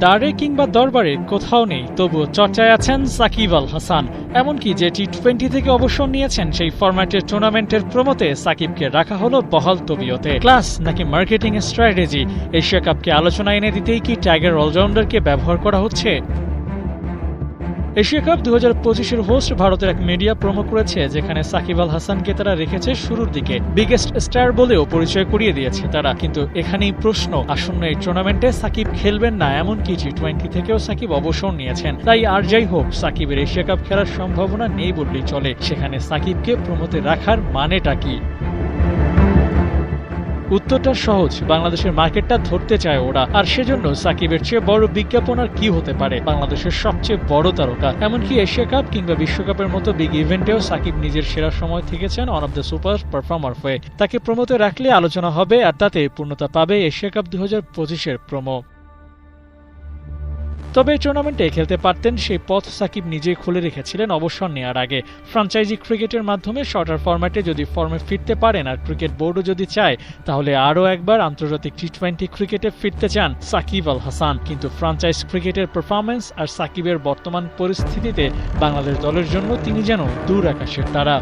দাঁড়ে কিংবা দরবারে কোথাও নেই, তবুও চর্চায় আছেন সাকিব আল হাসান। এমনকি যে টি-20 থেকে অবসর নিয়েছেন সেই ফরম্যাটের টুর্নামেন্টের প্রমোতে সাকিবকে রাখা হলো বহাল তবিয়তে। ক্লাস নাকি মার্কেটিং স্ট্র্যাটেজি, এশিয়া কাপকে আলোচনায় এনে দিতেই কি টাইগার অলরাউন্ডারকে ব্যবহার করা হচ্ছে? এশিয়া কাপ 2025-এর হোস্ট ভারতের এক মিডিয়া প্রমো করেছে, যেখানে সাকিব আল হাসানকে তারা রেখেছে শুরুর দিকে, বিগেস্ট স্টার বলেও পরিচয় করিয়ে দিয়েছে তারা। কিন্তু এখানেই প্রশ্ন, আসন্ন এই টুর্নামেন্টে সাকিব খেলবেন না, এমনকি টি-20 থেকেও সাকিব অবসর নিয়েছেন। তাই আর যাই হোক, সাকিবের এশিয়া কাপ খেলার সম্ভাবনা নেই বললেই চলে। সেখানে সাকিবকে প্রমোতে রাখার মানেটা কি? উত্তরটা সহজ, বাংলাদেশের মার্কেটটা ধরতে চায় ওরা, আর সেজন্য সাকিবের চেয়ে বড় বিজ্ঞাপন আর কি হতে পারে। বাংলাদেশের সবচেয়ে বড় তারকা, এমনকি এশিয়া কাপ কিংবা বিশ্বকাপের মতো বিগ ইভেন্টেও সাকিব নিজের সেরা সময় থেকেছেন on of the super performer হয়ে। তাকে প্রমোতে রাখলে আলোচনা হবে, আর তাতে পূর্ণতা পাবে এশিয়া কাপ 2025-এর প্রমো। তবে এই টুর্নামেন্টে খেলতে পারতেন, সেই পথ সাকিব নিজেই খুলে রেখেছিলেন অবসর নেওয়ার আগে। ফ্র্যাঞ্চাইজি ক্রিকেটের মাধ্যমে শর্টার ফরম্যাটে যদি ফর্মে ফিরতে পারেন, আর ক্রিকেট বোর্ডও যদি চায়, তাহলে আরও একবার আন্তর্জাতিক টি-20 ক্রিকেটে ফিরতে চান সাকিব আল হাসান। কিন্তু ফ্র্যাঞ্চাইজ ক্রিকেটের পারফরম্যান্স আর সাকিবের বর্তমান পরিস্থিতিতে বাংলাদেশ দলের জন্য তিনি যেন দূর আকাশের তারা।